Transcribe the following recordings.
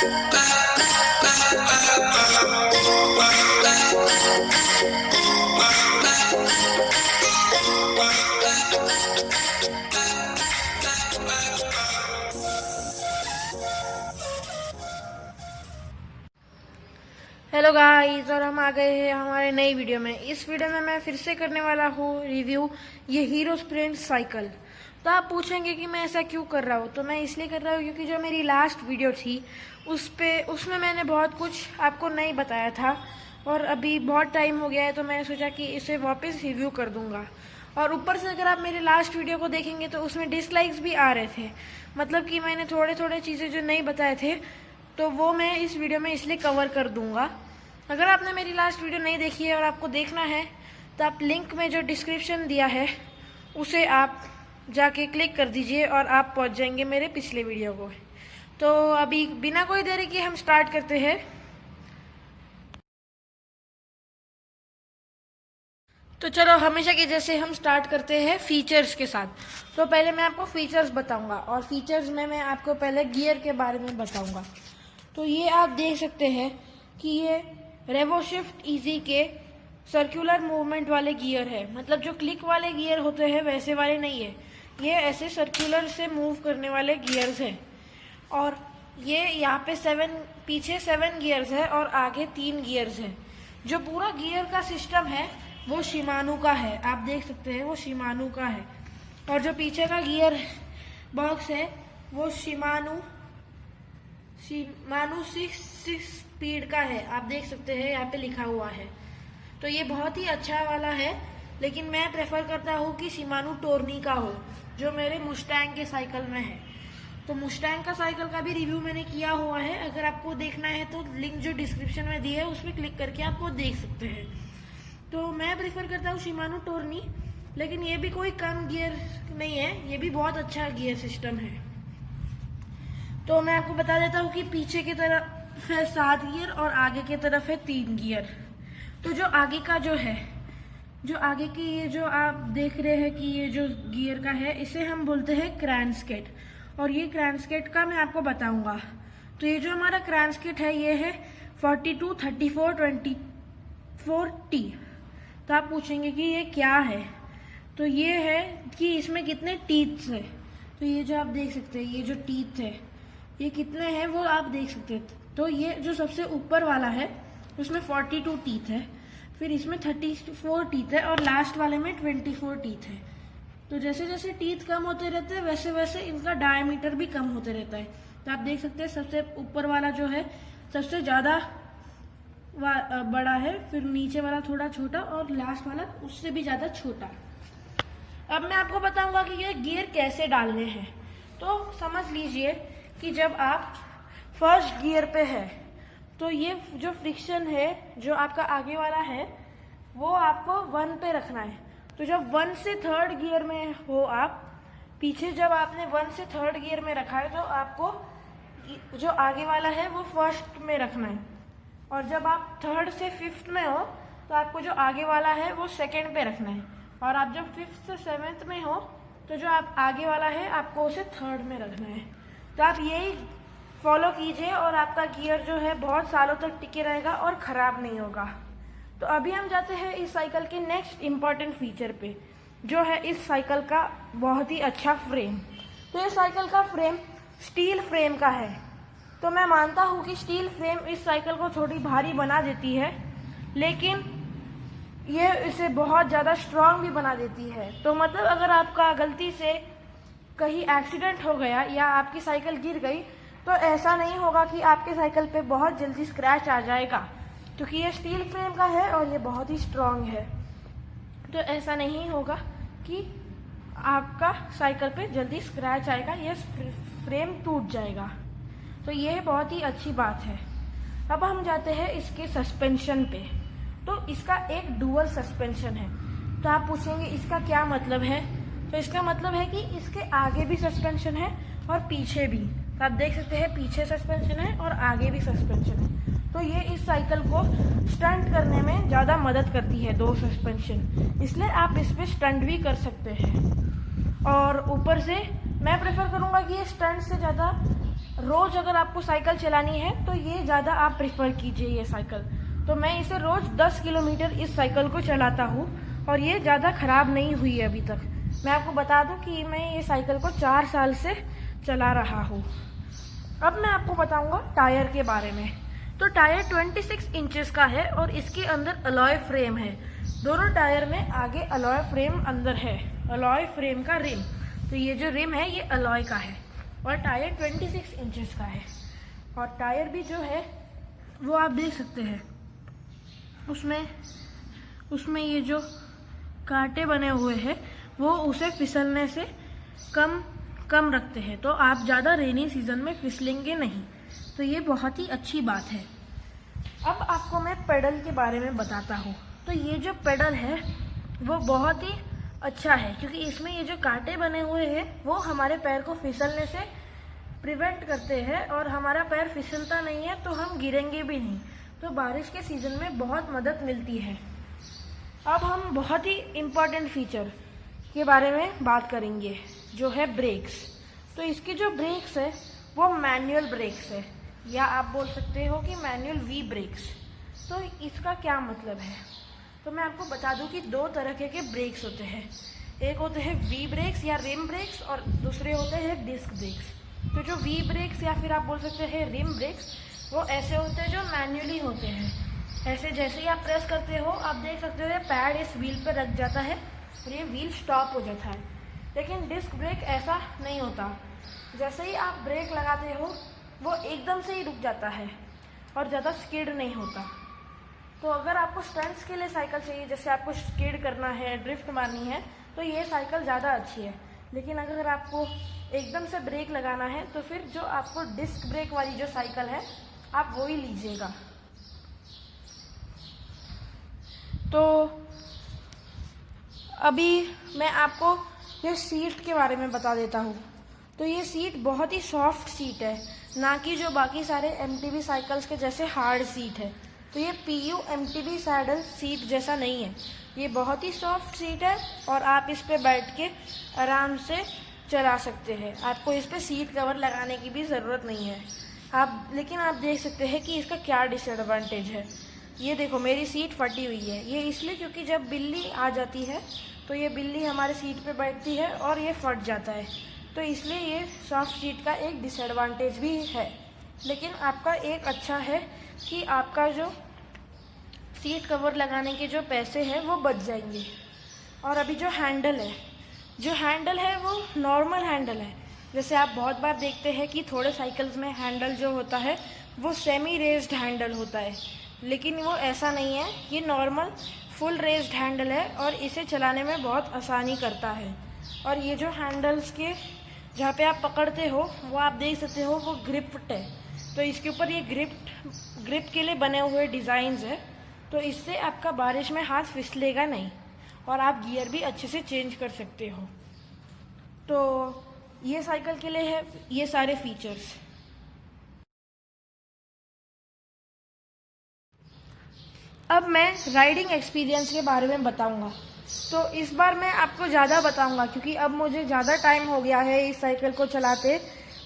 Hello guys, और हम आ गए हैं हमारे नई वीडियो में। इस वीडियो में मैं फिर से करने वाला हूँ रिव्यू ये हीरो स्प्रिंट साइकिल। तो आप पूछेंगे कि मैं ऐसा क्यों कर रहा हूँ। तो मैं इसलिए कर रहा हूँ क्योंकि जो मेरी लास्ट वीडियो थी उसमें मैंने बहुत कुछ आपको नहीं बताया था, और अभी बहुत टाइम हो गया है, तो मैंने सोचा कि इसे वापस रिव्यू कर दूंगा। और ऊपर से अगर आप मेरे लास्ट वीडियो को देखेंगे तो उसमें डिसलाइक्स भी आ रहे थे, मतलब कि मैंने थोड़े थोड़े चीज़ें जो नहीं बताए थे, तो वो मैं इस वीडियो में इसलिए कवर कर दूंगा। अगर आपने मेरी लास्ट वीडियो नहीं देखी है और आपको देखना है तो आप लिंक में जो डिस्क्रिप्शन दिया है उसे आप जाके क्लिक कर दीजिए और आप पहुंच जाएंगे मेरे पिछले वीडियो को। तो अभी बिना कोई देरी के हम स्टार्ट करते हैं। तो चलो, हमेशा के जैसे हम स्टार्ट करते हैं फीचर्स के साथ। तो पहले मैं आपको फीचर्स बताऊंगा, और फीचर्स में मैं आपको पहले गियर के बारे में बताऊंगा। तो ये आप देख सकते हैं कि ये रेवोशिफ्ट इजी के सर्कुलर मूवमेंट वाले गियर है। मतलब जो क्लिक वाले गियर होते हैं वैसे वाले नहीं है, ये ऐसे सर्कुलर से मूव करने वाले गियर्स हैं। और ये यहाँ पे पीछे 7 गियर्स है और आगे 3 गियर्स है। जो पूरा गियर का सिस्टम है वो शिमानू का है, आप देख सकते हैं वो शिमानू का है। और जो पीछे का गियर बॉक्स है वो शिमानू 6 स्पीड का है, आप देख सकते हैं यहाँ पे लिखा हुआ है। तो ये बहुत ही अच्छा वाला है, लेकिन मैं प्रेफर करता हूँ कि शिमानू टोर्नी का हो, जो मेरे मुस्टैंग के साइकिल में है। तो मुस्टैंग का साइकिल का भी रिव्यू मैंने किया हुआ है, अगर आपको देखना है तो लिंक जो डिस्क्रिप्शन में दी है उसमें क्लिक करके आप वो देख सकते हैं। तो मैं प्रेफर करता हूँ शिमानू टोर्नी, लेकिन ये भी कोई कम गियर नहीं है, ये भी बहुत अच्छा गियर सिस्टम है। तो मैं आपको बता देता हूँ कि पीछे की तरफ है 7 गियर और आगे की तरफ है 3 गियर। तो जो आगे का जो आगे की ये जो आप देख रहे हैं कि ये जो गियर का है, इसे हम बोलते हैं क्रैंकसेट। और ये क्रैंकसेट का मैं आपको बताऊंगा। तो ये जो हमारा क्रैंकसेट है ये है 42, 34, 24T। तो आप पूछेंगे कि ये क्या है। तो ये है कि इसमें कितने टीथ्स है। तो ये जो आप देख सकते हैं ये जो टीथ है ये कितने हैं वो आप देख सकते हैं। तो ये जो सबसे ऊपर वाला है उसमें 42 टीथ है, फिर इसमें 34 टीथ है और लास्ट वाले में 24 टीथ है। तो जैसे जैसे टीथ कम होते रहते हैं वैसे वैसे इनका डायमीटर भी कम होते रहता है। तो आप देख सकते हैं सबसे ऊपर वाला जो है सबसे ज्यादा बड़ा है, फिर नीचे वाला थोड़ा छोटा और लास्ट वाला उससे भी ज्यादा छोटा। अब मैं आपको बताऊंगा कि ये गियर कैसे डालने हैं। तो समझ लीजिए कि जब आप फर्स्ट गियर पे है तो ये जो फ्रिक्शन है जो आपका आगे वाला है वो आपको 1 पे रखना है। तो जब 1 से 3rd गियर में हो आप पीछे, जब आपने 1 से 3rd गियर में रखा है तो आपको जो आगे वाला है वो फर्स्ट में रखना है। और जब आप 3rd से 5th में हो तो आपको जो आगे वाला है वो 2nd पे रखना है। और आप जब 5th से 7th में हो तो जो आप आगे वाला है आपको उसे 3rd में रखना है। तो आप यही फॉलो कीजिए और आपका गियर जो है बहुत सालों तक टिके रहेगा और ख़राब नहीं होगा। तो अभी हम जाते हैं इस साइकिल के नेक्स्ट इम्पॉर्टेंट फीचर पे, जो है इस साइकिल का बहुत ही अच्छा फ्रेम। तो इस साइकिल का फ्रेम स्टील फ्रेम का है। तो मैं मानता हूँ कि स्टील फ्रेम इस साइकिल को थोड़ी भारी बना देती है, लेकिन ये इसे बहुत ज़्यादा स्ट्रांग भी बना देती है। तो मतलब अगर आपका गलती से कहीं एक्सीडेंट हो गया या आपकी साइकिल गिर गई तो ऐसा नहीं होगा कि आपके साइकिल पे बहुत जल्दी स्क्रैच आ जाएगा, क्योंकि ये स्टील फ्रेम का है और ये बहुत ही स्ट्रांग है। तो ऐसा नहीं होगा कि आपका साइकिल पे जल्दी स्क्रैच आएगा, ये फ्रेम टूट जाएगा। तो ये बहुत ही अच्छी बात है। अब हम जाते हैं इसके सस्पेंशन पे। तो इसका एक डुअल सस्पेंशन है। तो आप पूछेंगे इसका क्या मतलब है। तो इसका मतलब है कि इसके आगे भी सस्पेंशन है और पीछे भी। तो आप देख सकते हैं पीछे सस्पेंशन है और आगे भी सस्पेंशन है। तो ये इस साइकिल को स्टंट करने में ज़्यादा मदद करती है, 2 सस्पेंशन, इसलिए आप इस पर स्टंट भी कर सकते हैं। और ऊपर से मैं प्रेफर करूँगा कि ये स्टंट से ज़्यादा रोज अगर आपको साइकिल चलानी है तो ये ज़्यादा आप प्रिफर कीजिए ये साइकिल। तो मैं इसे रोज 10 किलोमीटर इस साइकिल को चलाता हूँ और ये ज़्यादा ख़राब नहीं हुई है अभी तक। मैं आपको बता दूं कि मैं ये साइकिल को 4 साल से चला रहा हूँ। अब मैं आपको बताऊंगा टायर के बारे में। तो टायर 26 इंचेस का है और इसके अंदर अलॉय फ्रेम है। दोनों टायर में आगे अलॉय फ्रेम अंदर है, अलॉय फ्रेम का रिम। तो ये जो रिम है ये अलॉय का है और टायर 26 इंचेस का है। और टायर भी जो है वो आप देख सकते हैं, उसमें ये जो कांटे बने हुए हैं वो उसे फिसलने से कम रखते हैं, तो आप ज़्यादा रेनी सीजन में फिसलेंगे नहीं। तो ये बहुत ही अच्छी बात है। अब आपको मैं पेडल के बारे में बताता हूँ। तो ये जो पेडल है वो बहुत ही अच्छा है क्योंकि इसमें ये जो कांटे बने हुए हैं वो हमारे पैर को फिसलने से प्रिवेंट करते हैं और हमारा पैर फिसलता नहीं है तो हम गिरेंगे भी नहीं। तो बारिश के सीज़न में बहुत मदद मिलती है। अब हम बहुत ही इम्पॉर्टेंट फीचर के बारे में बात करेंगे जो है ब्रेक्स। तो इसके जो ब्रेक्स है वो मैनुअल ब्रेक्स है या आप बोल सकते हो कि मैनुअल वी ब्रेक्स। तो इसका क्या मतलब है? तो मैं आपको बता दूं कि 2 तरह के ब्रेक्स होते हैं। एक होते हैं वी ब्रेक्स या रिम ब्रेक्स और दूसरे होते हैं डिस्क ब्रेक्स। तो जो वी ब्रेक्स या फिर आप बोल सकते हैं रिम ब्रेक्स वो ऐसे होते हैं जो मैन्युअली होते हैं। ऐसे जैसे ही आप प्रेस करते हो आप देख सकते हो ये पैड इस व्हील पर रख जाता है और ये व्हील स्टॉप हो जाता है। लेकिन डिस्क ब्रेक ऐसा नहीं होता। जैसे ही आप ब्रेक लगाते हो वो एकदम से ही रुक जाता है और ज़्यादा स्किड नहीं होता। तो अगर आपको स्टंट्स के लिए साइकिल चाहिए, जैसे आपको स्किड करना है, ड्रिफ्ट मारनी है, तो ये साइकिल ज़्यादा अच्छी है। लेकिन अगर आपको एकदम से ब्रेक लगाना है तो फिर जो आपको डिस्क ब्रेक वाली जो साइकिल है आप वो ही लीजिएगा। तो अभी मैं आपको ये सीट के बारे में बता देता हूँ। तो ये सीट बहुत ही सॉफ्ट सीट है, ना कि जो बाकी सारे MTB साइकिल्स के जैसे हार्ड सीट है। तो ये PU MTB सैडल सीट जैसा नहीं है, ये बहुत ही सॉफ्ट सीट है और आप इस पे बैठ के आराम से चला सकते हैं। आपको इस पे सीट कवर लगाने की भी ज़रूरत नहीं है। लेकिन आप देख सकते हैं कि इसका क्या डिसएडवांटेज है। ये देखो मेरी सीट फटी हुई है। ये इसलिए क्योंकि जब बिल्ली आ जाती है तो ये बिल्ली हमारे सीट पे बैठती है और ये फट जाता है। तो इसलिए ये सॉफ्ट सीट का एक डिसएडवांटेज भी है। लेकिन आपका एक अच्छा है कि आपका जो सीट कवर लगाने के जो पैसे हैं वो बच जाएंगे। और अभी जो हैंडल है वो नॉर्मल हैंडल है। जैसे आप बहुत बार देखते हैं कि थोड़े साइकिल्स में हैंडल जो होता है वो सेमी रेज्ड हैंडल होता है, लेकिन वो ऐसा नहीं है। ये नॉर्मल फुल रेज्ड हैंडल है और इसे चलाने में बहुत आसानी करता है। और ये जो हैंडल्स के जहाँ पे आप पकड़ते हो वो आप देख सकते हो वो ग्रिप्ड है। तो इसके ऊपर ये ग्रिप के लिए बने हुए डिज़ाइंस है, तो इससे आपका बारिश में हाथ फिसलेगा नहीं और आप गियर भी अच्छे से चेंज कर सकते हो। तो ये साइकिल के लिए है ये सारे फीचर्स। अब मैं राइडिंग एक्सपीरियंस के बारे में बताऊंगा। तो इस बार मैं आपको ज़्यादा बताऊंगा क्योंकि अब मुझे ज़्यादा टाइम हो गया है इस साइकिल को चलाते,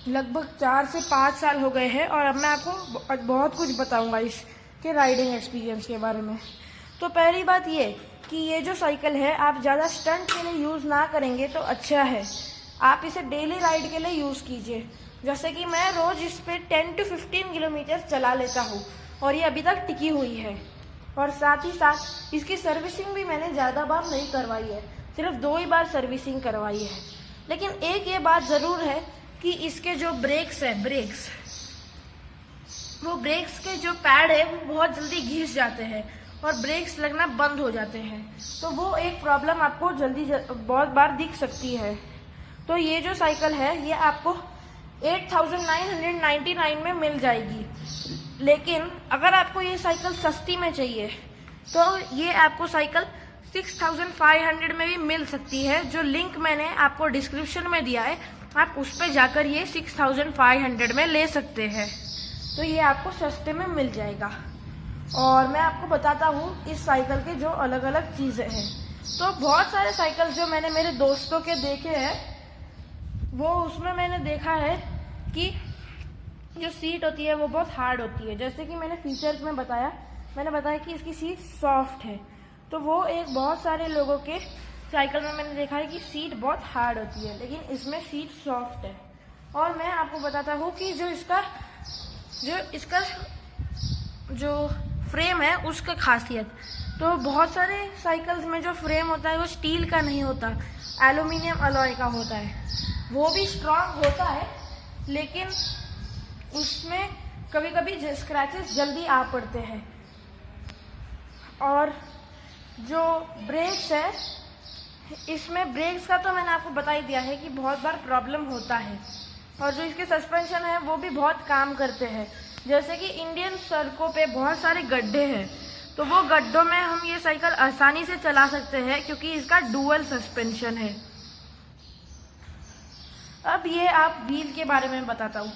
लगभग 4 से 5 साल हो गए हैं और अब मैं आपको बहुत कुछ बताऊंगा इसके राइडिंग एक्सपीरियंस के बारे में। तो पहली बात ये कि ये जो साइकिल है आप ज़्यादा स्टंट के लिए यूज़ ना करेंगे तो अच्छा है। आप इसे डेली राइड के लिए यूज़ कीजिए। जैसे कि मैं रोज़ इस पर 10 to 15 किलोमीटर चला लेता हूँ और ये अभी तक टिकी हुई है। और साथ ही साथ इसकी सर्विसिंग भी मैंने ज़्यादा बार नहीं करवाई है, सिर्फ 2 ही बार सर्विसिंग करवाई है। लेकिन एक ये बात ज़रूर है कि इसके जो ब्रेक्स के जो पैड है वो बहुत जल्दी घिस जाते हैं और ब्रेक्स लगना बंद हो जाते हैं। तो वो एक प्रॉब्लम आपको बहुत बार दिख सकती है। तो ये जो साइकिल है ये आपको 8,999 में मिल जाएगी। लेकिन अगर आपको ये साइकिल सस्ती में चाहिए तो ये आपको साइकिल 6,500 में भी मिल सकती है। जो लिंक मैंने आपको डिस्क्रिप्शन में दिया है आप उस पर जाकर ये 6,500 में ले सकते हैं। तो ये आपको सस्ते में मिल जाएगा। और मैं आपको बताता हूँ इस साइकिल के जो अलग अलग चीज़ें हैं। तो बहुत सारे साइकिल जो मैंने मेरे दोस्तों के देखे हैं वो उसमें मैंने देखा है कि जो सीट होती है वो बहुत हार्ड होती है। जैसे कि मैंने फीचर्स में बताया, मैंने बताया कि इसकी सीट सॉफ्ट है, तो वो एक बहुत सारे लोगों के साइकिल में मैंने देखा है कि सीट बहुत हार्ड होती है, लेकिन इसमें सीट सॉफ्ट है। और मैं आपको बताता हूँ कि जो इसका जो फ्रेम है उसका खासियत, तो बहुत सारे साइकिल्स में जो फ्रेम होता है वो स्टील का नहीं होता, एल्यूमिनियम अलॉय का होता है। वो भी स्ट्रांग होता है, लेकिन उसमें कभी कभी स्क्रैचेस जल्दी आ पड़ते हैं। और जो ब्रेक्स है, इसमें ब्रेक्स का तो मैंने आपको बता ही दिया है कि बहुत बार प्रॉब्लम होता है। और जो इसके सस्पेंशन है वो भी बहुत काम करते हैं। जैसे कि इंडियन सड़कों पे बहुत सारे गड्ढे हैं, तो वो गड्ढों में हम ये साइकिल आसानी से चला सकते हैं क्योंकि इसका डुअल सस्पेंशन है। अब ये आप व्हील के बारे में बताता हूँ।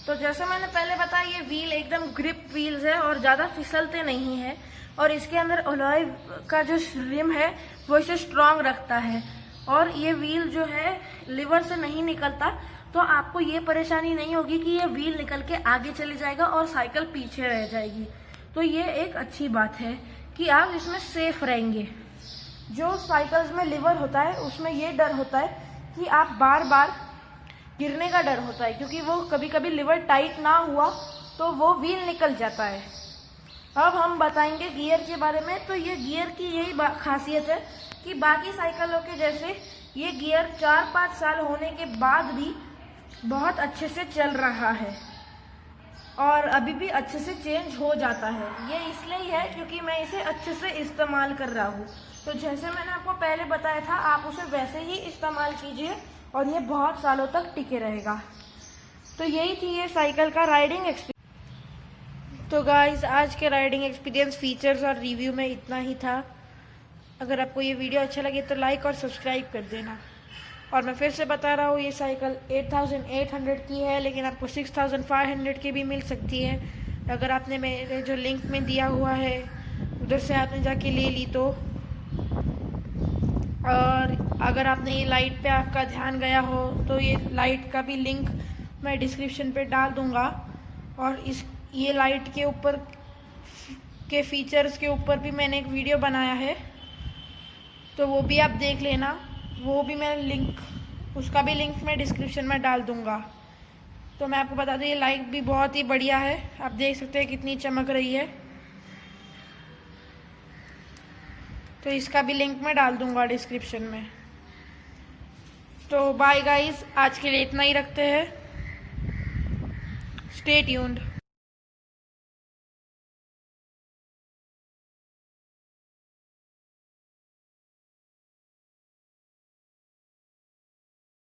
तो जैसे मैंने पहले बताया, ये व्हील एकदम ग्रिप व्हील्स है और ज़्यादा फिसलते नहीं है। और इसके अंदर अलॉय का जो रिम है वो इसे स्ट्रांग रखता है। और ये व्हील जो है लीवर से नहीं निकलता, तो आपको ये परेशानी नहीं होगी कि ये व्हील निकल के आगे चली जाएगा और साइकिल पीछे रह जाएगी। तो ये एक अच्छी बात है कि आप इसमें सेफ रहेंगे। जो साइकिल्स में लीवर होता है उसमें ये डर होता है कि आप बार बार गिरने का डर होता है, क्योंकि वो कभी कभी लीवर टाइट ना हुआ तो वो व्हील निकल जाता है। अब हम बताएंगे गियर के बारे में। तो ये गियर की यही खासियत है कि बाकी साइकिलों के जैसे ये गियर 4-5 साल होने के बाद भी बहुत अच्छे से चल रहा है और अभी भी अच्छे से चेंज हो जाता है। ये इसलिए ही है क्योंकि मैं इसे अच्छे से इस्तेमाल कर रहा हूँ। तो जैसे मैंने आपको पहले बताया था, आप उसे वैसे ही इस्तेमाल कीजिए और ये बहुत सालों तक टिके रहेगा। तो यही थी ये साइकिल का राइडिंग एक्सपीरियंस। तो गाइज, आज के राइडिंग एक्सपीरियंस, फीचर्स और रिव्यू में इतना ही था। अगर आपको ये वीडियो अच्छा लगे तो लाइक और सब्सक्राइब कर देना। और मैं फिर से बता रहा हूँ, ये साइकिल 8800 की है, लेकिन आपको 6500 की भी मिल सकती है अगर आपने मेरे जो लिंक में दिया हुआ है उधर से आपने जाके ले ली तो। और अगर आपने ये लाइट पे आपका ध्यान गया हो तो ये लाइट का भी लिंक मैं डिस्क्रिप्शन पे डाल दूँगा। और ये लाइट के ऊपर के फीचर्स के ऊपर भी मैंने एक वीडियो बनाया है, तो वो भी आप देख लेना। वो भी मैं लिंक, उसका भी लिंक मैं डिस्क्रिप्शन में डाल दूंगा। तो मैं आपको बता दूं, ये लाइट भी बहुत ही बढ़िया है। आप देख सकते हैं कितनी चमक रही है। तो इसका भी लिंक मैं डाल दूंगा डिस्क्रिप्शन में। तो बाय गाइस, आज के लिए इतना ही रखते हैं। Stay tuned.